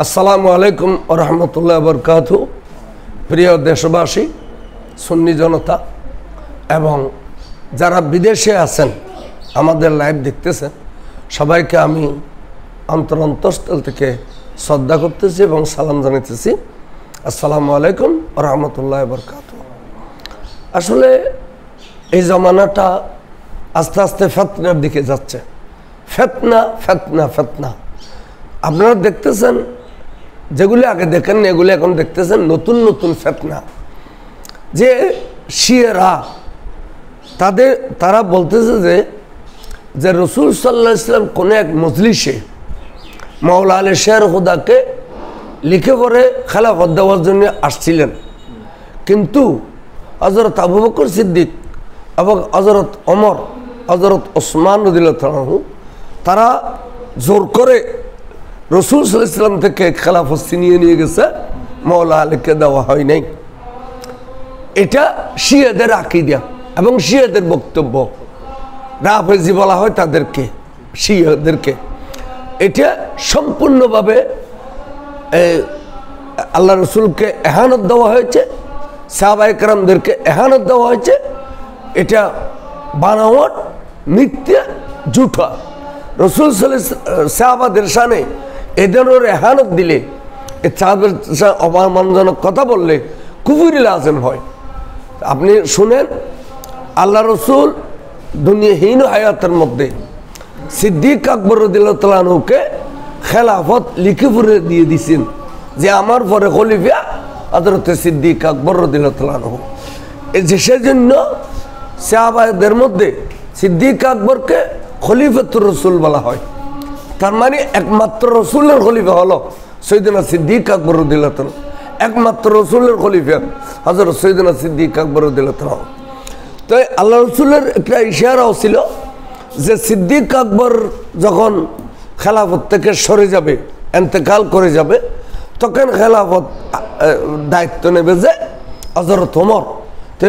আসসালামু আলাইকুম ওয়া রাহমাতুল্লাহি ওয়া বারাকাতুহু। প্রিয় দেশবাসী, সুন্নি জনতা এবং যারা বিদেশে আছেন আমাদের লাইভ দেখতেছেন, সবাইকে আমি অন্তরস্থল থেকে শ্রদ্ধা করতেছি এবং সালাম জানাতেছি। আসসালামু আলাইকুম ওয়া রাহমাতুল্লাহি ওয়া বারাকাতুহু। আসলে এই জমানাটা আস্তে আস্তে ফিতনার দিকে যাচ্ছে। ফিতনা ফিতনা ফিতনা আপনারা দেখতেছেন, যেগুলি আগে দেখেন এগুলি এখন দেখতেছেন নতুন নতুন ফিতনা। যে শিয়ারা তারা বলতেছে যে রসুল সাল্লাল্লাহু আলাইহি ওয়াসাল্লাম কোনো এক মজলিসে মাওলা আলী শের খুদাকে লিখে পড়ে খেলাফত দেওয়ার জন্য আসছিলেন, কিন্তু হযরত আবু বকর সিদ্দিক এবং হযরত ওমর, হযরত ওসমান রাদিয়াল্লাহু আনহু তারা জোর করে রসুল সাল্লাল্লাহু আলাইহি ওয়াসাল্লাম থেকে খেলাফত ছিনিয়ে নিয়ে গেছে, মাওলা আলীকে দেওয়া হয় নাই। এটা শিয়াদের আকীদা এবং শিয়াদের বক্তব্য। রাফেজি বলা হয় তাদেরকে, শিয়াদেরকে। এটা সম্পূর্ণভাবে আল্লাহ রসুলকে এহানত দেওয়া হয়েছে, সাহাবায়ে কেরামদেরকে এহানত দেওয়া হয়েছে। এটা বানাওয়াট, মিথ্যা, ঝুঠা। রসুল সাহাবাদের সামনে এ ধরনের এহানত দিলে, এ সাহাবের অপমানজনক কথা বললে কুফরি লাযিম হয়। আপনি শুনেন, আল্লাহ রসুল দুনিয়াহীন হায়াতের মধ্যে সিদ্দিক আকবর রাদিয়াল্লাহু তাআলা আনহুকে খেলাফত লিখে পড়ে দিয়ে দিয়েছেন যে আমার পরে খলিফা হযরত সিদ্দিক আকবর রাদিয়াল্লাহু তাআলা আনহু। সেজন্য সাহাবাদের মধ্যে সিদ্দিক আকবরকে খলিফাতুর রসুল বলা হয়। তার মানে একমাত্র রসুলের খলিফা হলো সৈয়দনা সিদ্দিক আকবর রাদিয়াল্লাহু তাআলা। একমাত্র রসুলের খলিফা হযরত সৈয়দনা সিদ্দিক আকবর রাদিয়াল্লাহু তাআলা। তো আল্লাহ রসুলের একটা ইশারাও ছিল যে সিদ্দিক আকবর যখন খেলাফত থেকে সরে যাবে, ইন্তেকাল করে যাবে, তখন খেলাফত দায়িত্ব নেবে যে হযরত ওমর। তো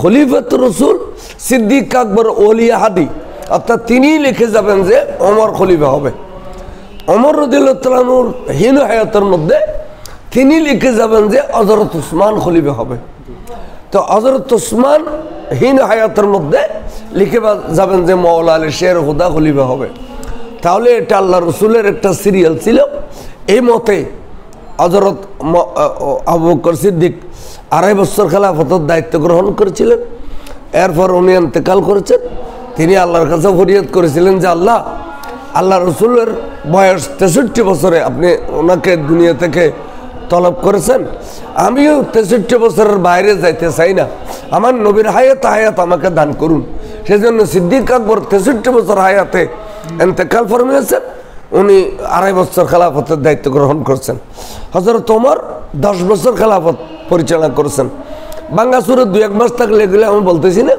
খলিফাতুর রসুল সিদ্দিক আকবর ওলিয়া হাদি, অর্থাৎ তিনি লিখে যাবেন যে ওমর খলিফা হবে। ওমর রাদিয়াল্লাহু তাআলা আনহুর হীন হায়াতের মধ্যে তিনি লিখে যাবেন যে হযরত ওসমান খলিফা হবে। তো হযরত ওসমান হীন হায়াতের মধ্যে লিখে যাবেন যে মাওলা আলী শের খুদা খলিফা হবে। তাহলে এটা আল্লাহ রসুলের একটা সিরিয়াল ছিল। এই মতে হযরত আবু বকর সিদ্দিক 2.5 বছর খেলাফতের দায়িত্ব গ্রহণ করেছিলেন। এরপর উনি ইন্তেকাল করেছেন। তিনি আল্লাহর কাছে ফরিয়াদ করেছিলেন যে আল্লাহ রসুলের বয়স 63 বছরে আপনি ওনাকে দুনিয়া থেকে তলব করেছেন। আমিও 63 বছরের বাইরে যাইতে চাই না, আমার নবীর হায়াত আমাকে দান করুন। সেজন্য সিদ্দিক আকবর 63 বছর হায়াতে ইন্তেকাল ফরমিয়েছেন। উনি 2.5 বছর খেলাফতের দায়িত্ব গ্রহণ করছেন। হযরত ওমর 10 বছর খেলাফত পরিচালনা করেছেন। বাঙ্গাসুরে 2-1 মাস থাকলে এগুলো আমি বলতেছি না।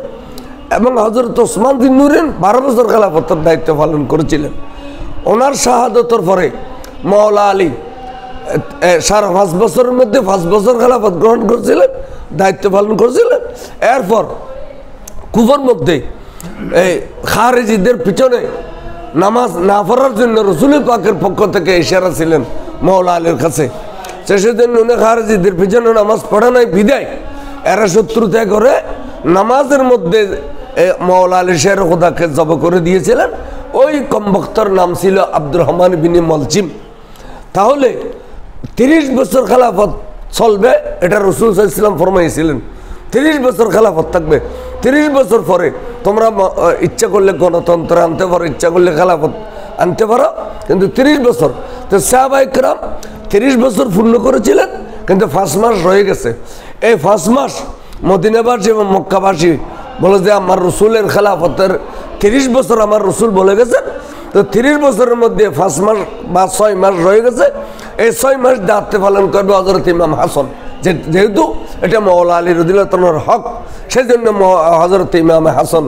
এবং হযরত ওসমান বিন নুরেন 12 বছর খেলাফতের দায়িত্ব পালন করেছিলেন। ওনার শাহাদতের পরে মাওলা আলী 5.5 বছরের মধ্যে 5 বছর খেলাফত গ্রহণ করেছিলেন, দায়িত্ব পালন করেছিলেন। এরপর কুফার মধ্যে এই খারেজিদের পিছনে নামাজ না পড়ার জন্য রসুল পাকের পক্ষ থেকে ইশারা ছিলেন মাওলা আলীর কাছে। সেজন্য উনি খারেজিদের পিছনে নামাজ পড়া নাই বিদায় এরা শত্রুতা করে নামাজের মধ্যে মাওলা আলী শের খুদাকে জব করে দিয়েছিলেন। ওই কমবক্তর নাম ছিল আব্দুর রহমান বিন মুলজিম। তাহলে 30 বছর খেলাফত চলবে, এটা রসুল সাল্লাল্লাহু আলাইহি ওয়াসাল্লাম ফরমাইছিলেন। 30 বছর খেলাফত থাকবে। 30 বছর পরে তোমরা ইচ্ছা করলে গণতন্ত্র আনতে পারো, ইচ্ছা করলে খেলাফত আনতে পারো, কিন্তু 30 বছর। তো সাহাবায়ে কেরাম 30 বছর পূর্ণ করেছিলেন, কিন্তু 5 মাস রয়ে গেছে। এই 5 মাস মদিনাবাসী এবং মক্কাবাসী বলে যে আমার রসুলের খেলাফতের 30 বছর আমার রসুল বলে গেছেন। তো 30 বছরের মধ্যে 5 মাস বা 6 মাস রয়ে গেছে। এই 6 মাস দায়িত্ব পালন করবে হযরত ইমাম হাসান, যেহেতু এটা মাওলা আলী রাদিয়াল্লাহু তাআলার হক, সেজন্য হযরত ইমাম হাসান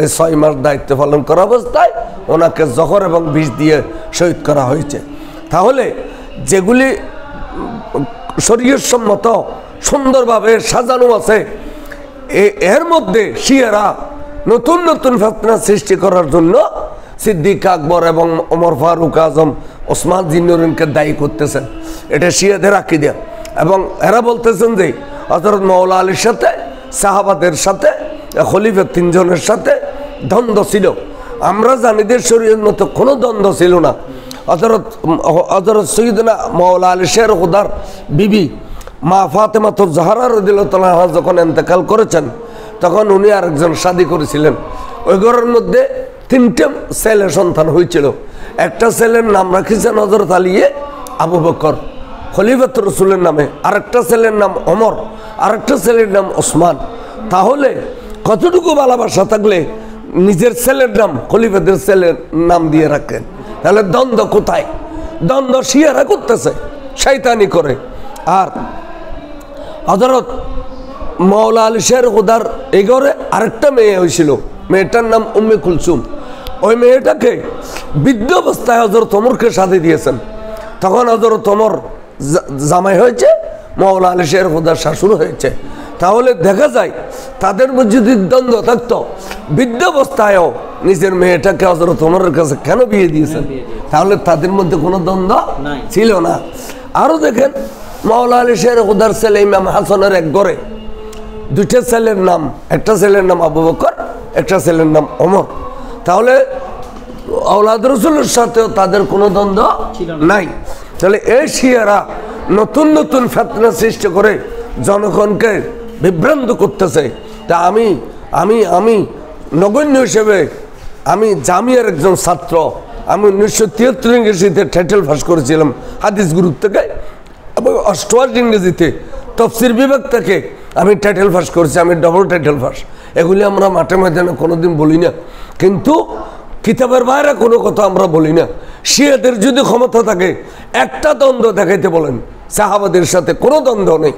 এই 6 মাস দায়িত্ব পালন করা অবস্থায় ওনাকে জহর এবং বিষ দিয়ে শহীদ করা হয়েছে। তাহলে যেগুলি শরীয়তসম্মত সুন্দরভাবে সাজানো আছে, এর মধ্যে শিয়ারা নতুন নতুন ফিতনা সৃষ্টি করার জন্য সিদ্দিক আকবর এবং ওমর ফারুক আজম ওসমান জিন্নুরিনকে দায়ী করতেছেন। এটা শিয়াদের আকীদা। এবং এরা বলতেছেন যে হযরত মাওলা আলীর সাথে সাহাবাদের সাথে খলিফা তিনজনের সাথে দ্বন্দ্ব ছিল। আমরা জানি যে শরীয়তের মতো কোনো দ্বন্দ্ব ছিল না। হযরত সৈয়দনা মাওলা আলী শের খুদার বিবি মা ফাতেমাতুজ জাহরা রাদিয়াল্লাহু তাআলা যখন ইন্তেকাল করেছেন তখন উনি আরেকজন শাদী করেছিলেন। ওই ঘরের মধ্যে 3টে ছেলে সন্তান হয়েছিল। একটা ছেলের নাম রাখিছেন হযরত আলী আবু বকর খলিফাতুর রাসূলের নামে, আরেকটা ছেলের নাম ওমর, আরেকটা ছেলের নাম ওসমান। তাহলে কতটুকু ভালোবাসা থাকলে নিজের ছেলের নাম খলিফাদের ছেলের নাম দিয়ে রাখেন? তাহলে দ্বন্দ্ব কোথায়? দ্বন্দ্ব শিয়ারা করতেছে, শয়তানি করে। আর হযরত মাওলা আলী শের খুদার এই ঘরে আরেকটা মেয়ে হয়েছিল, মেয়েটার নাম উম্মে কুলসুম। ওই মেয়েটাকে বৃদ্ধ অবস্থায় হযরত ওমরকে শাদী দিয়েছেন। তখন হযরত ওমর জামাই হয়েছে, মাওলা আলী শের খুদার শাশুড় হয়েছে। তাহলে দেখা যায় তাদের মধ্যে যদি দ্বন্দ্ব থাকতো, বৃদ্ধ অবস্থায়ও নিজের মেয়েটাকে হযরত ওমরের কাছে কেন বিয়ে দিয়েছেন? তাহলে তাদের মধ্যে কোনো দ্বন্দ্ব ছিল না। আরও দেখেন মাওলা আলী শের খুদার ছেলে ইমাম হাসানের এক ঘরে 2টা ছেলের নাম, একটা ছেলের নাম আবু বকর, একটা ছেলের নাম ওমর। তাহলে আওলাদ রাসূলের সাথেও তাদের কোনো দ্বন্দ্ব নাই। তাহলে এই শিয়ারা নতুন নতুন ফিতনা সৃষ্টি করে জনগণকে বিভ্রান্ত করতেছে। তা আমি আমি আমি নগণ্য হিসেবে আমি জামিয়ার একজন ছাত্র। আমি 1973 ইংরেজিতে টাইটেল পাস করেছিলাম হাদিস গ্রুপ থেকে, এবং 88 ইংরেজিতে তফসির বিভাগ থেকে আমি টাইটেল পাস করেছি। আমি ডবল টাইটেল পাস। এগুলি আমরা মাঠে ময়দানে কোনোদিন বলি না, কিন্তু কিতাবের বাইরে কোনো কথা আমরা বলি না। শিয়াদের যদি ক্ষমতা থাকে একটা দ্বন্দ্ব দেখাইতে বলেন, সাহাবাদের সাথে কোনো দ্বন্দ্ব নেই।